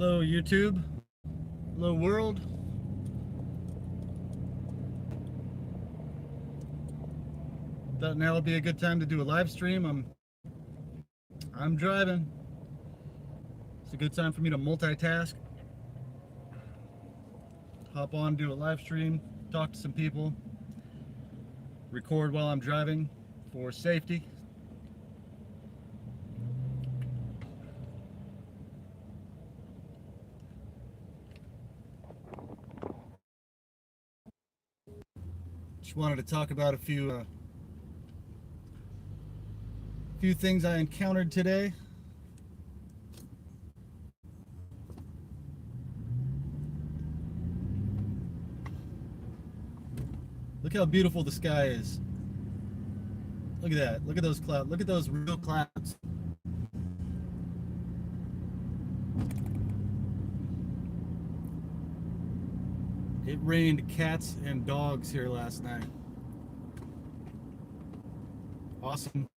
Hello YouTube, hello world. Thought now would be a good time to do a live stream. I'm driving. It's a good time for me to multitask. Hop on, do a live stream, talk to some people, record while I'm driving for safety. Just wanted to talk about a few things I encountered today. Look how beautiful the sky is. Look at that. Look at those clouds. Look at those real clouds. It rained cats and dogs here last night. Awesome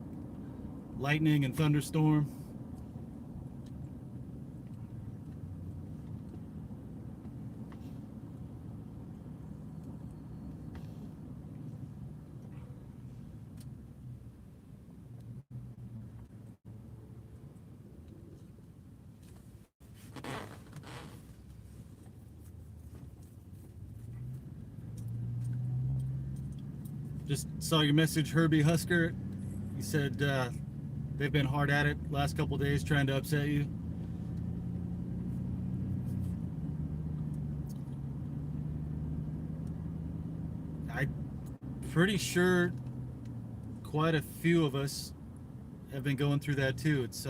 lightning and thunderstorm. Just saw your message, Herbie Husker. You said they've been hard at it last couple days trying to upset you. I'm pretty sure quite a few of us have been going through that too. It's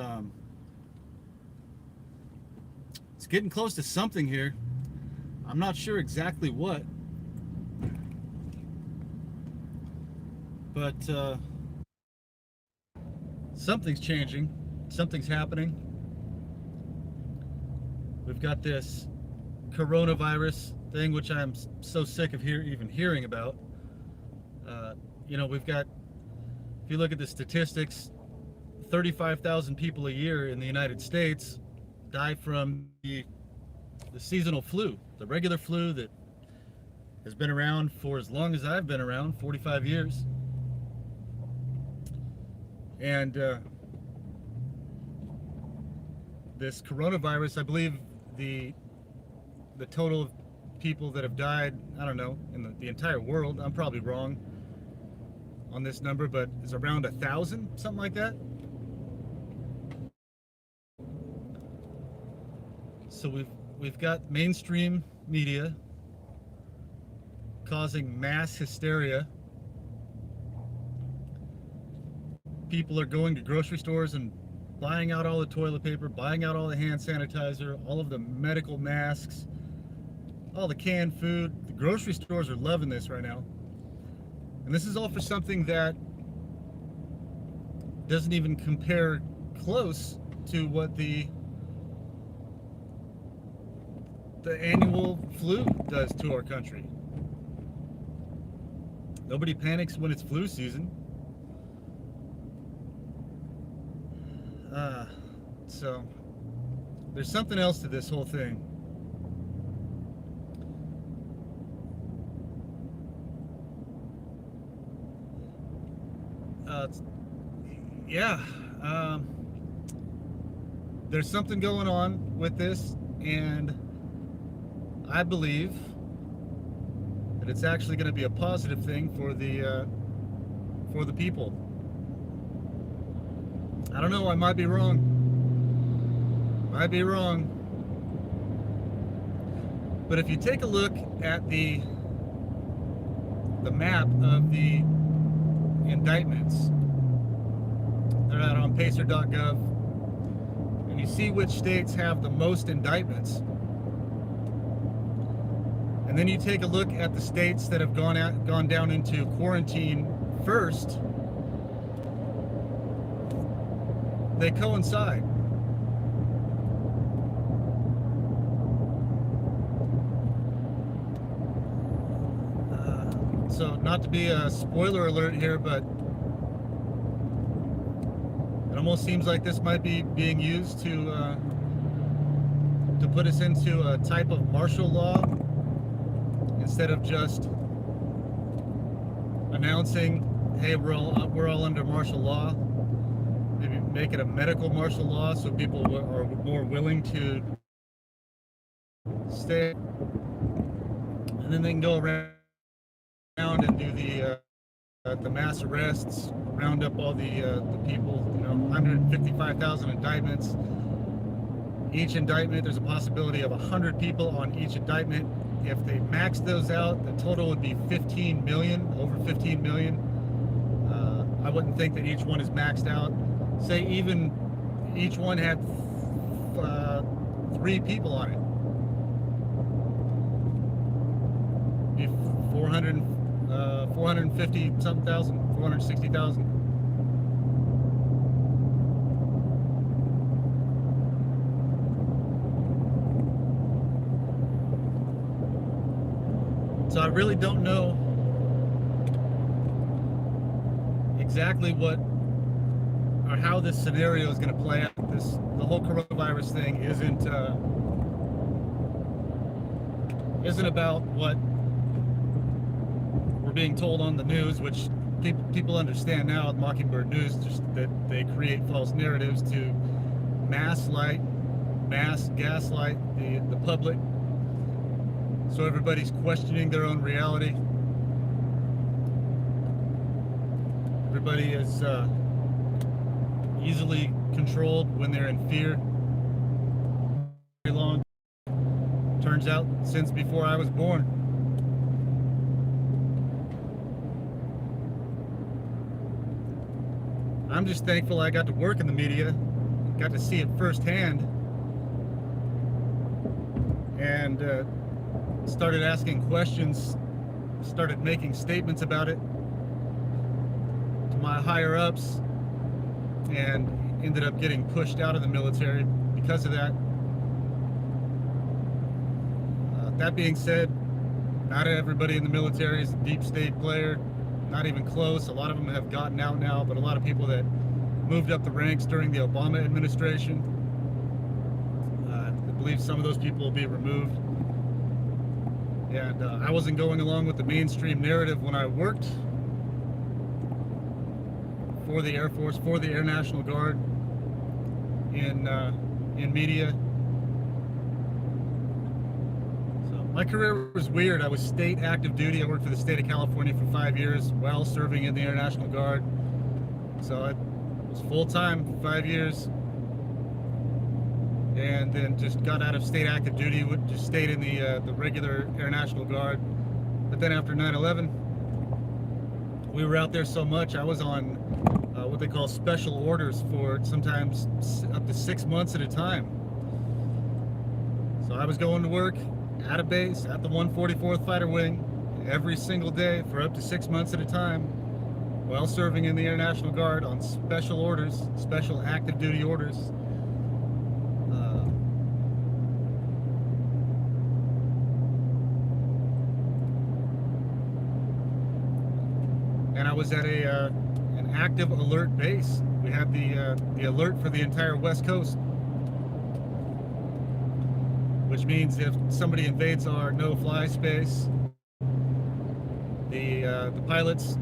getting close to something here. I'm not sure exactly what. But something's changing, something's happening. We've got this coronavirus thing, which I'm so sick of even hearing about. You know, we've got, if you look at the statistics, 35,000 people a year in the United States die from the seasonal flu, the regular flu that has been around for as long as I've been around, 45 years. And this coronavirus, I believe the total of people that have died, I don't know, in the entire world, I'm probably wrong on this number, but it's around 1,000, something like that. So we've got mainstream media causing mass hysteria. People are going to grocery stores and buying out all the toilet paper, buying out all the hand sanitizer, all of the medical masks, all the canned food. The grocery stores are loving this right now. And this is all for something that doesn't even compare close to what the annual flu does to our country. Nobody panics when it's flu season. So there's something else to this whole thing. Yeah, there's something going on with this, and I believe that it's actually going to be a positive thing for the people. I don't know, I might be wrong. Might be wrong. But if you take a look at the map of the indictments, they're out on pacer.gov, and you see which states have the most indictments. And then you take a look at the states that have gone down into quarantine first. They coincide. So not to be a spoiler alert here, but it almost seems like this might be being used to put us into a type of martial law instead of just announcing, hey, we're all under martial law. Maybe make it a medical martial law so people are more willing to stay, and then they can go around and do the mass arrests, round up all the people. 155,000 indictments. Each indictment, there's a possibility of 100 people on each indictment. If they max those out, the total would be 15 million, over 15 million. I wouldn't think that each one is maxed out. Say even each one had 3 people on it. 450 something thousand, 460,000. So I really don't know exactly what or how this scenario is going to play out. The whole coronavirus thing isn't about what we're being told on the news, which people understand now at Mockingbird News, just that they create false narratives to mass gaslight the public, so everybody's questioning their own reality. Everybody is easily controlled when they're in fear. Very long. Turns out since before I was born. I'm just thankful I got to work in the media, got to see it firsthand, and started asking questions, started making statements about it to my higher ups, and ended up getting pushed out of the military because of that. That being said, not everybody in the military is a deep state player, not even close. A lot of them have gotten out now, but a lot of people that moved up the ranks during the Obama administration, I believe some of those people will be removed. And I wasn't going along with the mainstream narrative when I worked for the Air Force, for the Air National Guard, in media. So my career was weird. I was state active duty. I worked for the state of California for 5 years while serving in the Air National Guard. So I was full-time for 5 years, and then just got out of state active duty, just stayed in the regular Air National Guard. But then after 9/11, we were out there so much, I was on what they call special orders for sometimes up to 6 months at a time. So I was going to work at a base at the 144th Fighter Wing every single day for up to 6 months at a time while serving in the Air National Guard on special orders, special active duty orders. And I was at an active alert base. We had the alert for the entire West Coast, which means if somebody invades our no-fly space, the pilots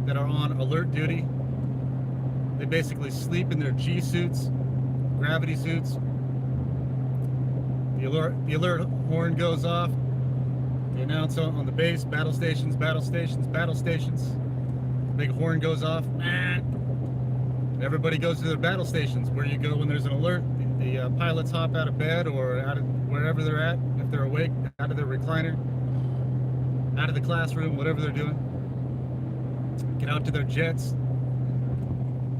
that are on alert duty, they basically sleep in their G suits, gravity suits. The alert horn goes off. They announce on the base, battle stations, battle stations, battle stations. The big horn goes off, and everybody goes to their battle stations, where you go when there's an alert. The pilots hop out of bed or out of wherever they're at, if they're awake, out of their recliner, out of the classroom, whatever they're doing. Get out to their jets.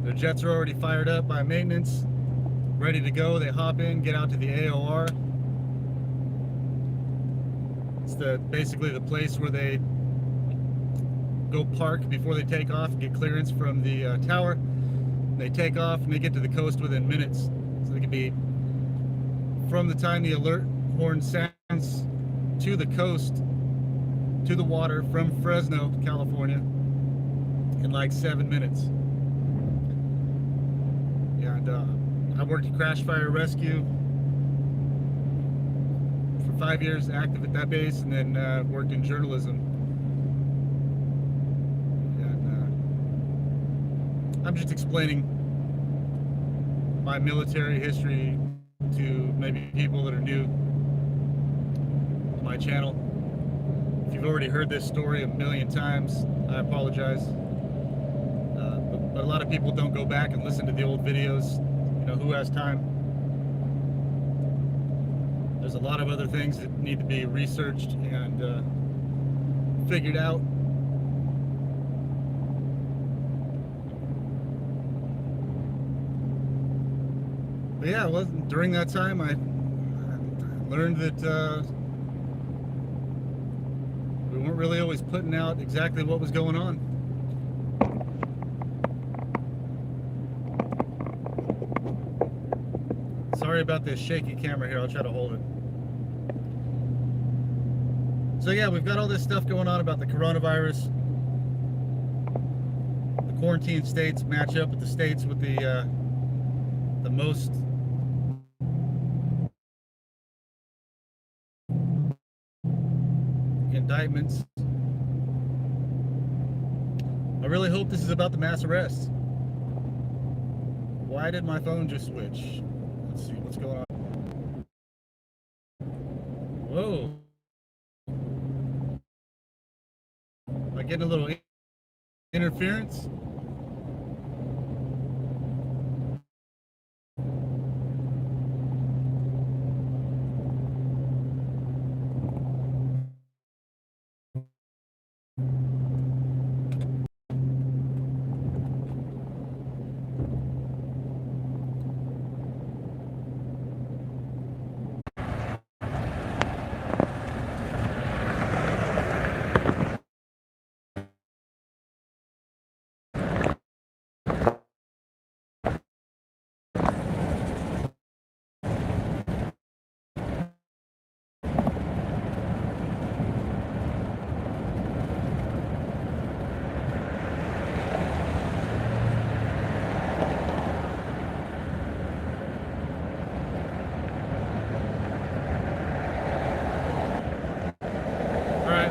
Their jets are already fired up by maintenance, ready to go. They hop in, get out to the AOR. It's basically the place where they go park before they take off and get clearance from the tower. They take off and they get to the coast within minutes. So they can be from the time the alert horn sounds to the coast, to the water from Fresno, California, in like 7 minutes. And I worked at Crash Fire Rescue for 5 years, active at that base, and then worked in journalism. And I'm just explaining my military history to maybe people that are new to my channel. If you've already heard this story a million times, I apologize. But a lot of people don't go back and listen to the old videos. You know, who has time? There's a lot of other things that need to be researched and figured out. But yeah, well, during that time, I learned that we weren't really always putting out exactly what was going on. Sorry about this shaky camera here. I'll try to hold it. So yeah, we've got all this stuff going on about the coronavirus. The quarantine states match up with the states with the most indictments. I really hope this is about the mass arrests. Why did my phone just switch? Let's see what's going on. Whoa. Am I getting a little interference?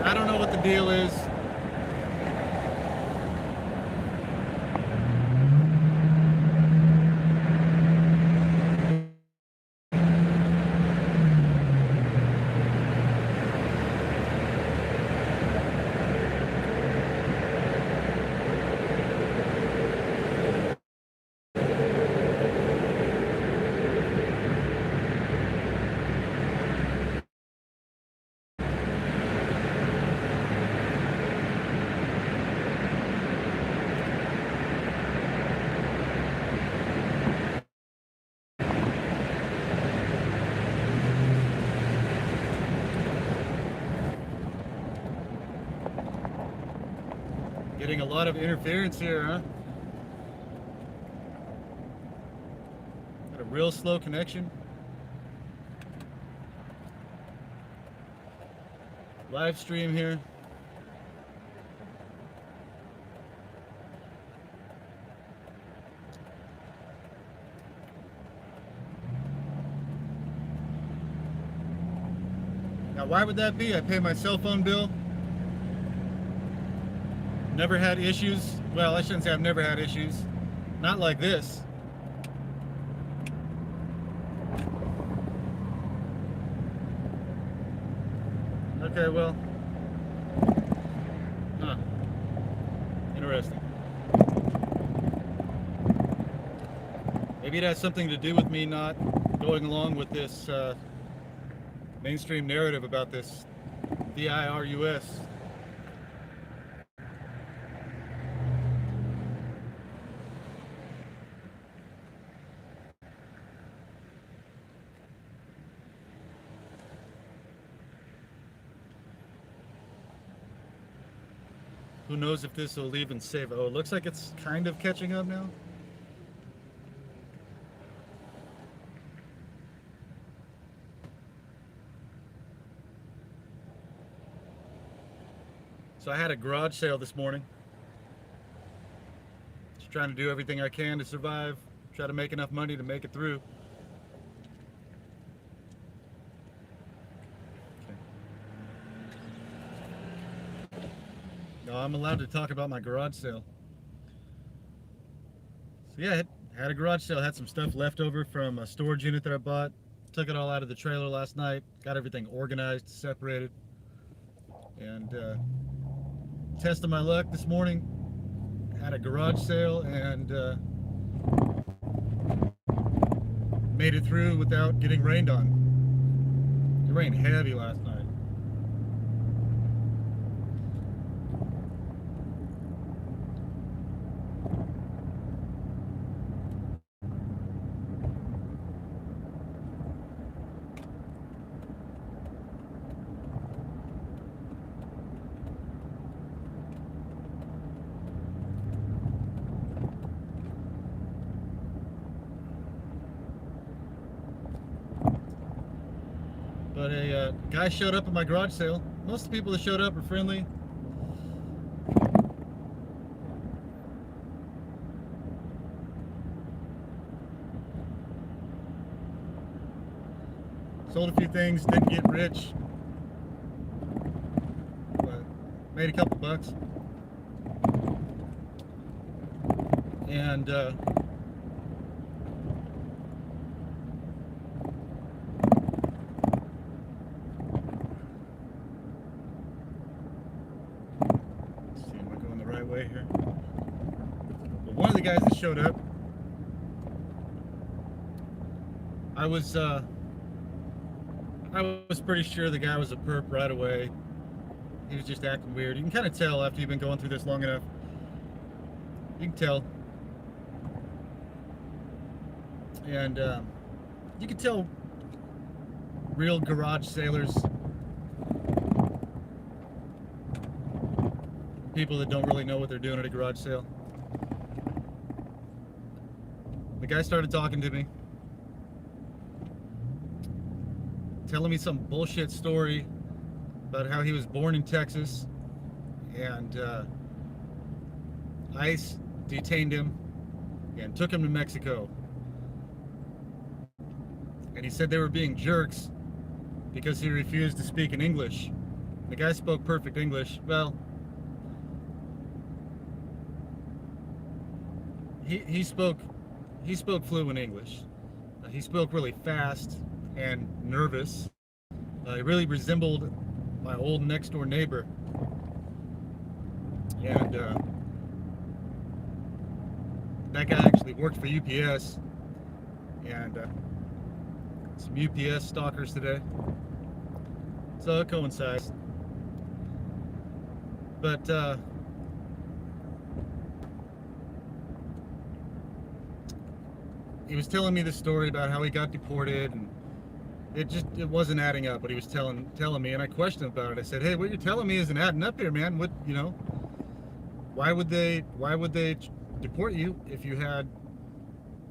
I don't know what the deal is. Getting a lot of interference here, huh? Got a real slow connection. Live stream here. Now, why would that be? I pay my cell phone bill. Never had issues. Well, I shouldn't say I've never had issues. Not like this. Okay, well. Huh. Interesting. Maybe it has something to do with me not going along with this mainstream narrative about this virus. Who knows if this will even save? Oh, it looks like it's kind of catching up now. So I had a garage sale this morning. Just trying to do everything I can to survive. try to make enough money to make it through. Okay. No, I'm allowed to talk about my garage sale. So yeah, had a garage sale. Had some stuff left over from a storage unit that I bought. Took it all out of the trailer last night. Got everything organized, separated, and tested my luck this morning. Had a garage sale and made it through without getting rained on. It rained heavy last night. But a guy showed up at my garage sale. Most of the people that showed up are friendly. Sold a few things, didn't get rich, but made a couple bucks. And let's see, am I going the right way here? But one of the guys that showed up, I was pretty sure the guy was a perp right away. He was just acting weird. You can kind of tell after you've been going through this long enough. You can tell. And you can tell real garage sailors, people that don't really know what they're doing at a garage sale. The guy started talking to me, telling me some bullshit story about how he was born in Texas and ICE detained him and took him to Mexico. And he said they were being jerks because he refused to speak in English. The guy spoke perfect English. Well, he spoke fluent English. He spoke really fast and nervous. He really resembled my old next door neighbor. And that guy actually worked for UPS. And some UPS stalkers today. So it coincides. But he was telling me this story about how he got deported, and it wasn't adding up what he was telling me, and I questioned him about it. I said, hey, what you're telling me isn't adding up here, man. What, you know, why would they deport you if you had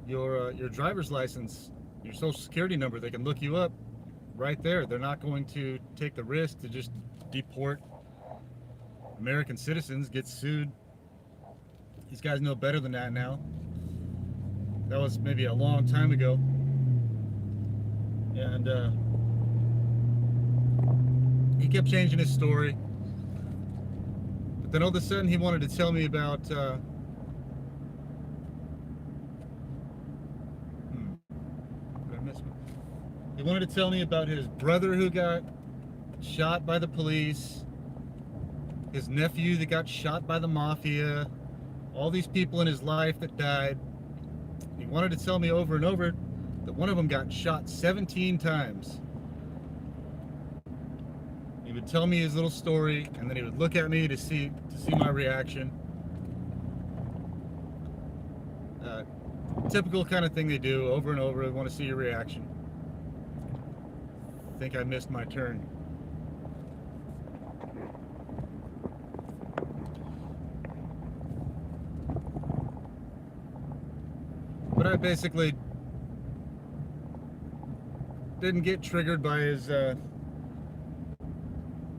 your driver's license, your social security number? They can look you up right there. They're not going to take the risk to just deport American citizens, get sued. These guys know better than that now. That was maybe a long time ago. And he kept changing his story. But then all of a sudden he wanted to tell me about did I miss one? He wanted to tell me about his brother who got shot by the police, his nephew that got shot by the mafia, all these people in his life that died. He wanted to tell me over and over that one of them got shot 17 times. He would tell me his little story, and then he would look at me to see my reaction. Typical kind of thing they do over and over. They want to see your reaction. I think I missed my turn. But I basically didn't get triggered by his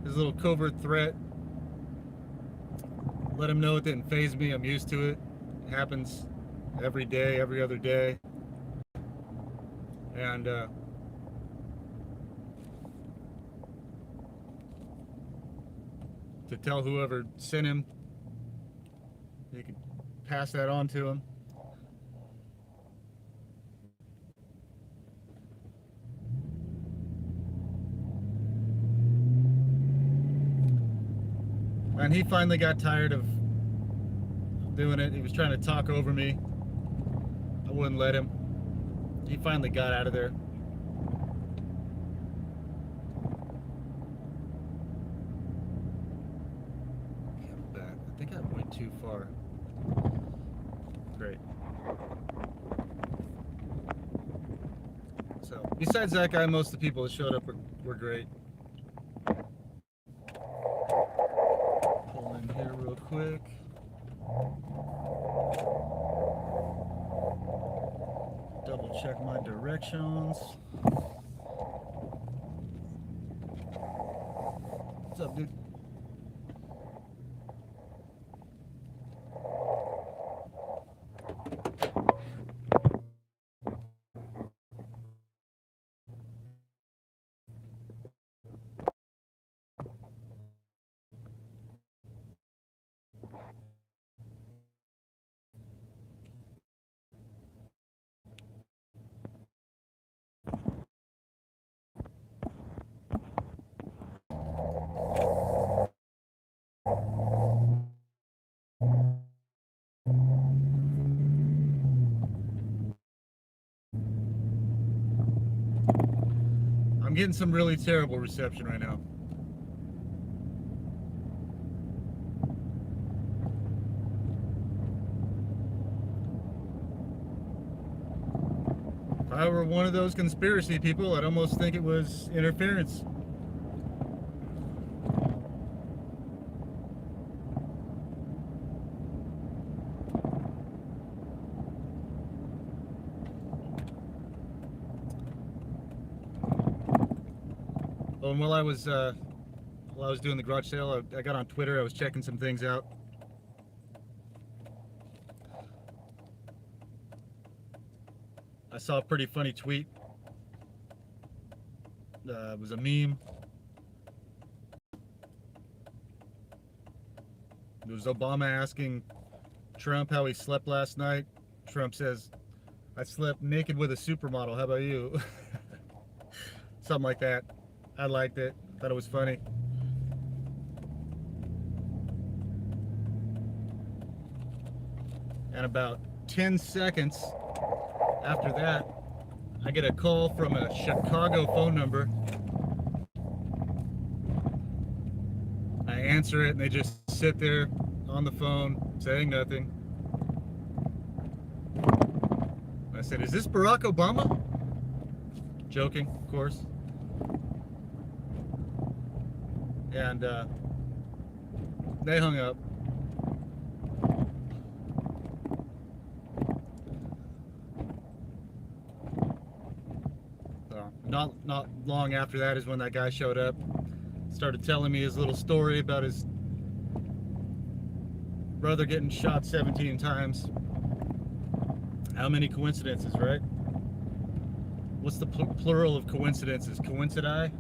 little covert threat. Let him know it didn't faze me. I'm used to it. It happens every day, every other day. And to tell whoever sent him, you can pass that on to him. And he finally got tired of doing it. He was trying to talk over me. I wouldn't let him. He finally got out of there. Back. I think I went too far. Great. So, besides that guy, most of the people that showed up were great. Pull in here real quick. Double check my directions. What's up, dude? I'm getting some really terrible reception right now. If I were one of those conspiracy people, I'd almost think it was interference. Oh, and while I was doing the garage sale, I got on Twitter. I was checking some things out. I saw a pretty funny tweet. It was a meme. It was Obama asking Trump how he slept last night. Trump says, "I slept naked with a supermodel. How about you?" Something like that. I liked it. Thought it was funny. And about 10 seconds after that, I get a call from a Chicago phone number. I answer it and they just sit there on the phone saying nothing. I said, "Is this Barack Obama?" Joking, of course. And they hung up. So not long after that is when that guy showed up, started telling me his little story about his brother getting shot 17 times. How many coincidences, right? What's the plural of coincidences? Coincidi?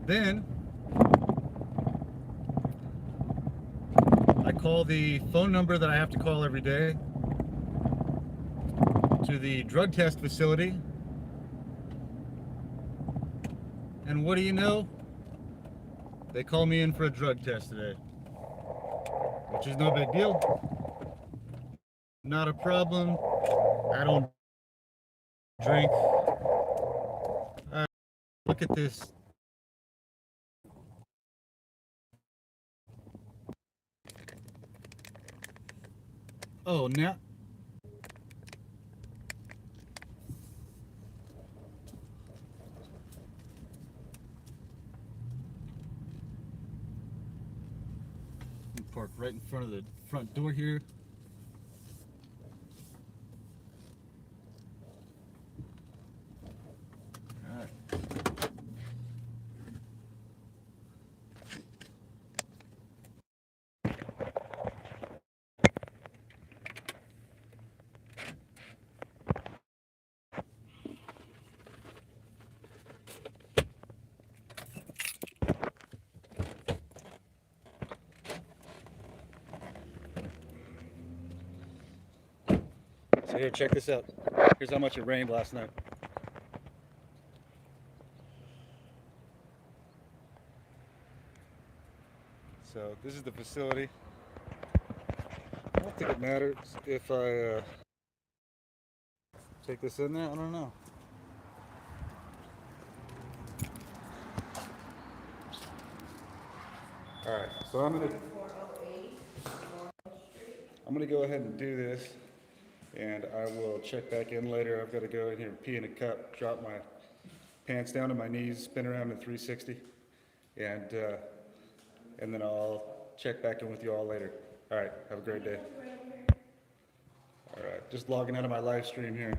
Then I call the phone number that I have to call every day to the drug test facility. And what do you know? They call me in for a drug test today, which is no big deal. Not a problem. I don't drink. Look at this. Oh, now. Park right in front of the front door here. So here, check this out. Here's how much it rained last night. So this is the facility. I don't think it matters if I take this in there. I don't know. All right, so I'm gonna go ahead and do this, and I will check back in later. I've got to go in here and pee in a cup, drop my pants down to my knees, spin around in 360, and then I'll check back in with you all later. All right, have a great day. All right, just logging out of my live stream here.